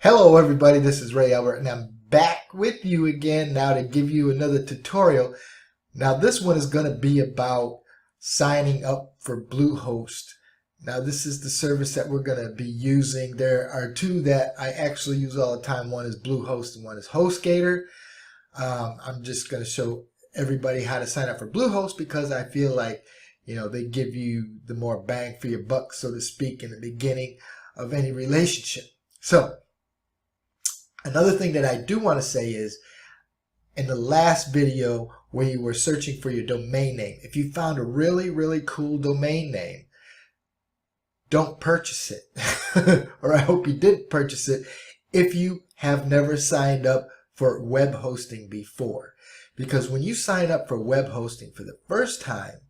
Hello everybody, this is Ray Albert and I'm back with you again now to give you another tutorial. Now this one is going to be about signing up for Bluehost. Now this is the service that we're going to be using. There are two that I actually use all the time. One is Bluehost and one is HostGator. I'm just going to show everybody how to sign up for Bluehost because I feel like they give you the more bang for your buck, so to speak, in the beginning of any relationship. So another thing that I do want to say is, in the last video where you were searching for your domain name, if you found a really cool domain name, don't purchase it. Or I hope you didn't purchase it if you have never signed up for web hosting before. Because when you sign up for web hosting for the first time,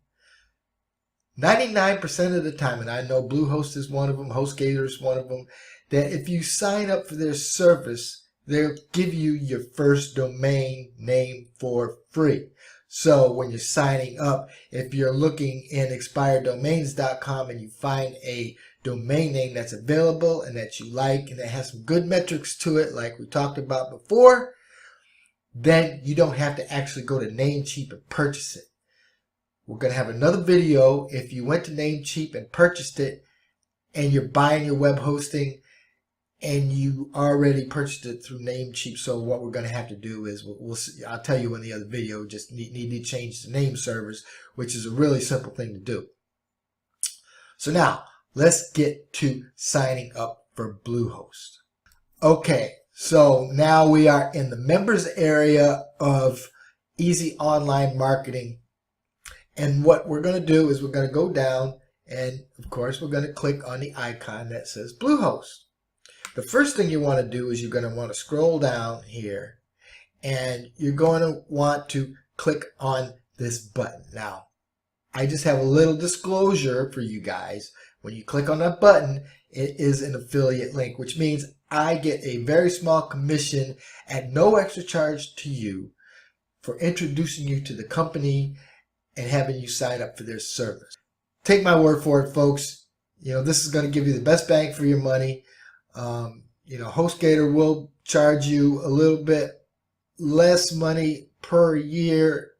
99% of the time, and I know Bluehost is one of them, HostGator is one of them, that if you sign up for their service, they'll give you your first domain name for free. So when you're signing up, if you're looking in expireddomains.com and you find a domain name that's available and that you like and that has some good metrics to it, like we talked about before, then you don't have to actually go to Namecheap and purchase it. We're going to have another video if you went to Namecheap and purchased it and you're buying your web hosting and you already purchased it through Namecheap. So what we're going to have to do is we'll see, I'll tell you in the other video, just need to change the name servers, which is a really simple thing to do. So now let's get to signing up for Bluehost. Okay, so now we are in the members area of Easy Online Marketing. And what we're going to do is we're going to go down and of course we're going to click on the icon that says Bluehost. The first thing you want to do is you're going to want to scroll down here and you're going to want to click on this button. Now, I just have a little disclosure for you guys. When you click on that button, it is an affiliate link, which means I get a very small commission at no extra charge to you for introducing you to the company and having you sign up for their service. Take my word for it, folks. This is going to give you the best bang for your money. HostGator will charge you a little bit less money per year,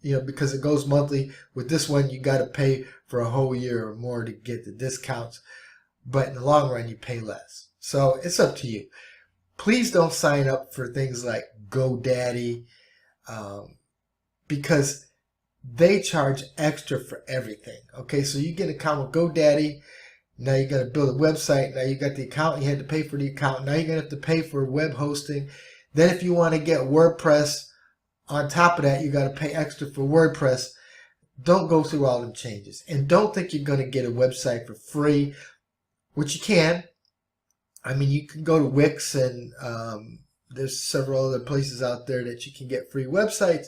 because it goes monthly. With this one, you got to pay for a whole year or more to get the discounts. But in the long run, you pay less. So it's up to you. Please don't sign up for things like GoDaddy, because they charge extra for everything. Okay, so you get an account with GoDaddy. Now you got to build a website. Now you got the account. You had to pay for the account. Now you're going to have to pay for web hosting. Then if you want to get WordPress on top of that, you got to pay extra for WordPress. Don't go through all them changes. And don't think you're going to get a website for free, which you can. I mean, you can go to Wix and there's several other places out there that you can get free websites.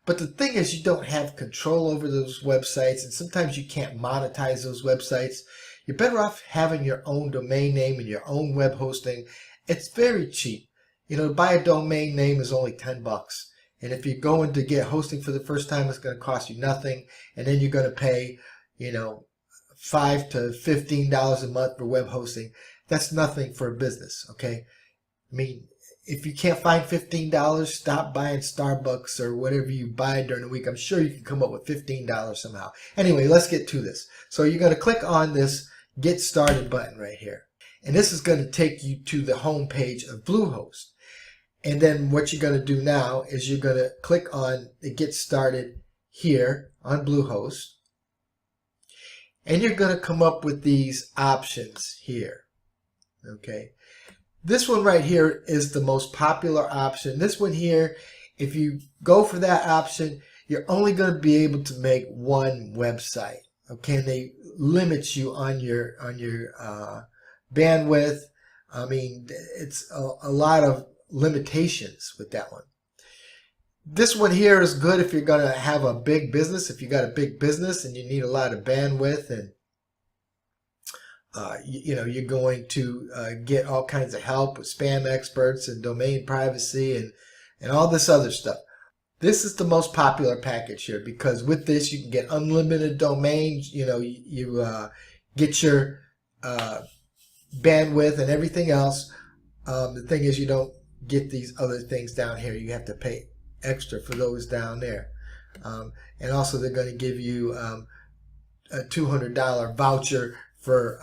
But the thing is, you don't have control over those websites, and sometimes you can't monetize those websites. You're better off having your own domain name and your own web hosting. It's very cheap. To buy a domain name is only $10. And if you're going to get hosting for the first time, it's going to cost you nothing. And then you're going to pay, $5 to $15 a month for web hosting. That's nothing for a business, okay? I mean, if you can't find $15, stop buying Starbucks or whatever you buy during the week. I'm sure you can come up with $15 somehow. Anyway, let's get to this. So you're going to click on this Get Started button right here. And this is going to take you to the home page of Bluehost. And then what you're going to do now is you're going to click on the Get Started here on Bluehost. And you're going to come up with these options here. Okay. This one right here is the most popular option. This one here, if you go for that option, you're only going to be able to make one website. Okay, and they limit you on your bandwidth. I mean, it's a lot of limitations with that one. This one here is good if you're going to have a big business. If you got a big business and you need a lot of bandwidth, and you're going to get all kinds of help with spam experts and domain privacy and all this other stuff. This is the most popular package here because with this you can get unlimited domains. You get your bandwidth and everything else. The thing is, you don't get these other things down here. You have to pay extra for those down there. And also they're going to give you a $200 voucher for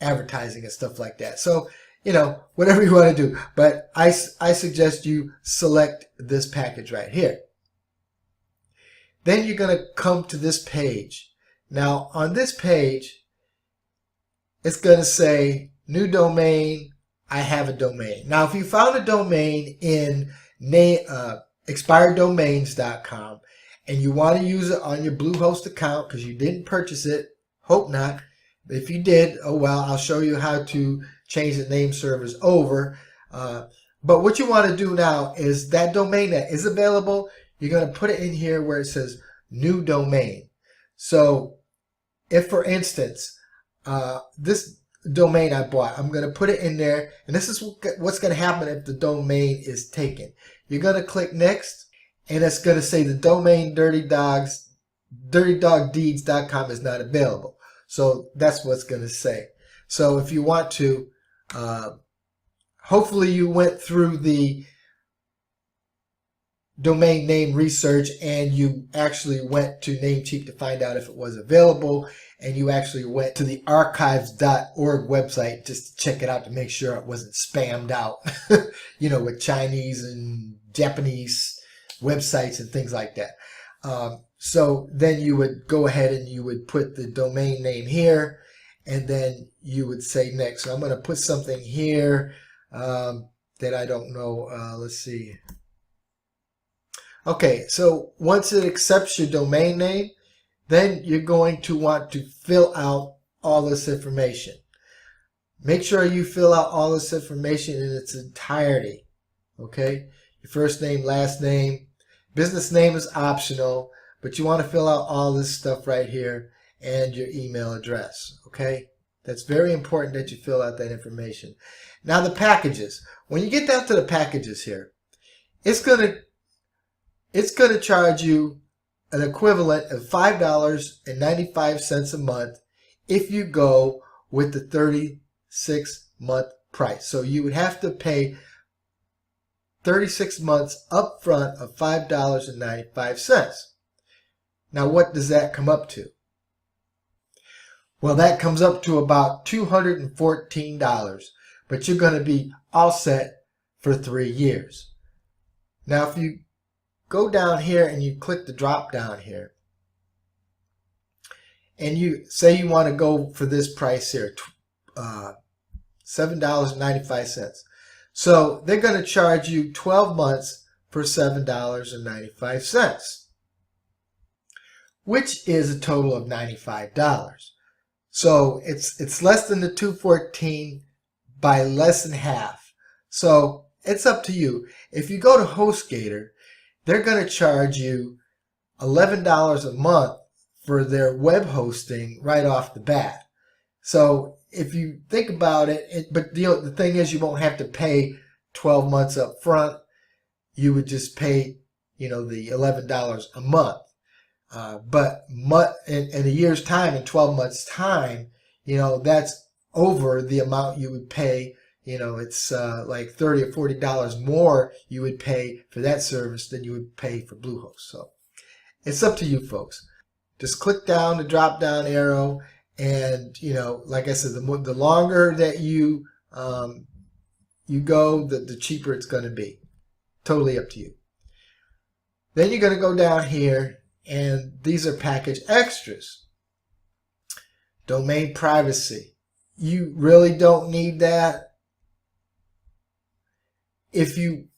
advertising and stuff like that. So, you know, whatever you want to do. But I suggest you select this package right here. Then you're going to come to this page. Now, on this page, it's going to say new domain. I have a domain. Now, if you found a domain in expireddomains.com and you want to use it on your Bluehost account because you didn't purchase it, hope not. If you did, oh well, I'll show you how to change the name servers over. But what you want to do now is that domain that is available, you're going to put it in here where it says new domain. So if, for instance, this domain I bought, I'm going to put it in there, and this is what's going to happen if the domain is taken. You're going to click next, and it's going to say the domain dirtydogdeeds.com is not available. So that's what's going to say. So if you want to, hopefully you went through the domain name research and you actually went to Namecheap to find out if it was available, and you actually went to the archives.org website just to check it out to make sure it wasn't spammed out, you know, with Chinese and Japanese websites and things like that. So then you would go ahead and you would put the domain name here, and then you would say next. So I'm going to put something here that I don't know. Let's see. Okay, so once it accepts your domain name, then you're going to want to fill out all this information. Make sure you fill out all this information in its entirety. Okay, your first name, last name, business name is optional, but you want to fill out all this stuff right here and your email address. Okay, that's very important that you fill out that information. Now the packages. When you get down to the packages here, it's going to charge you an equivalent of $5.95 a month if you go with the 36-month price. So you would have to pay 36 months up front of $5.95. Now what does that come up to? Well, that comes up to about $214, but you're going to be all set for 3 years. Now if you go down here and you click the drop down here, and you say you want to go for this price here, $7.95. So they're going to charge you 12 months for $7.95, which is a total of $95. So it's less than the $214 by less than half. So it's up to you. If you go to HostGator, they're going to charge you $11 a month for their web hosting right off the bat. So if you think about it, but the thing is, you won't have to pay 12 months up front. You would just pay, you know, the $11 a month. But in a year's time, in 12 months' time, you know, that's over the amount you would pay. You know, it's like $30 or $40 more you would pay for that service than you would pay for Bluehost. So it's up to you folks. Just click down the drop down arrow, and you know, like I said, the longer that you go, the cheaper it's going to be. Totally up to you. Then you're going to go down here, and these are package extras. Domain privacy. You really don't need that.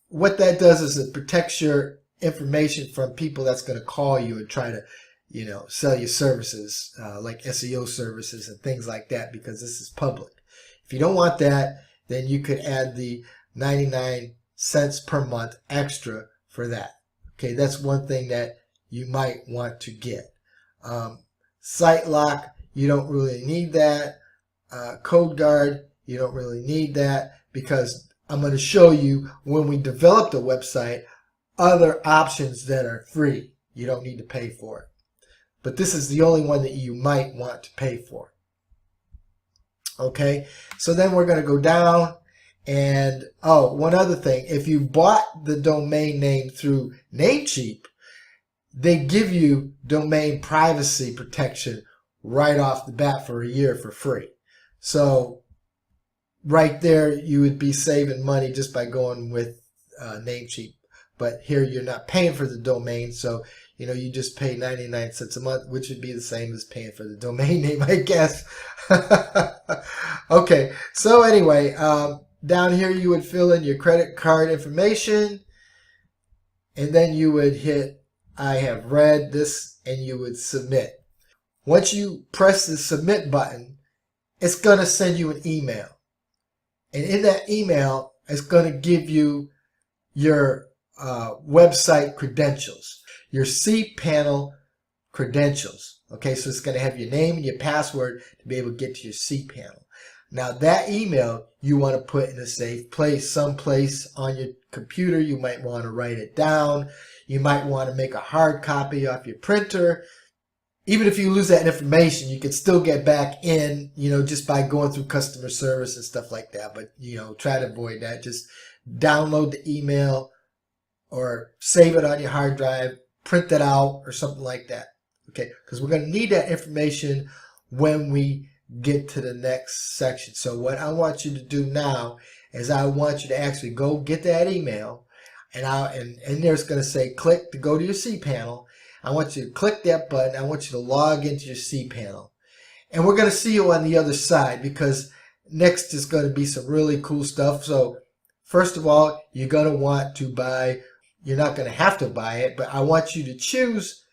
What that does is it protects your information from people that's going to call you and try to, you know, sell you services like SEO services and things like that, because this is public. If you don't want that, then you could add the 99 cents per month extra for that. Okay, that's one thing that you might want to get. Site lock, you don't really need that. Code guard, you don't really need that, because I'm going to show you when we developed a website other options that are free. You don't need to pay for it. But this is the only one that you might want to pay for. Okay, so then we're going to go down, And oh, one other thing, if you bought the domain name through Namecheap, they give you domain privacy protection right off the bat for a year for free. So right there, you would be saving money just by going with Namecheap. But here you're not paying for the domain, so you just pay 99 cents a month, which would be the same as paying for the domain name, I guess. Okay, so anyway, down here you would fill in your credit card information, and then you would hit I have read this, and you would submit. Once you press the submit button, it's going to send you an email. And in that email, it's going to give you your website credentials, your cPanel credentials. Okay, so it's going to have your name and your password to be able to get to your cPanel. Now that email you want to put in a safe place, someplace on your computer. You might want to write it down. You might want to make a hard copy off your printer. Even if you lose that information, you can still get back in, just by going through customer service and stuff like that. But, try to avoid that. Just download the email or save it on your hard drive, print it out or something like that. Okay, because we're going to need that information when we get to the next section. So what I want you to do now is I want you to actually go get that email, and there's going to say click to go to your cPanel. I want you to click that button. I want you to log into your cPanel. And we're going to see you on the other side, because next is going to be some really cool stuff. So first of all, you're going to want to buy, you're not going to have to buy it, but I want you to choose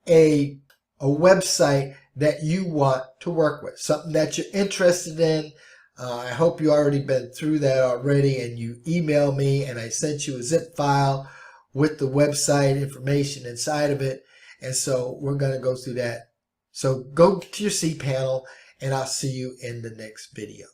a website that you want to work with, something that you're interested in. I hope you already been through that already, and you email me and I sent you a zip file with the website information inside of it. And so we're going to go through that. So go to your cPanel, and I'll see you in the next video.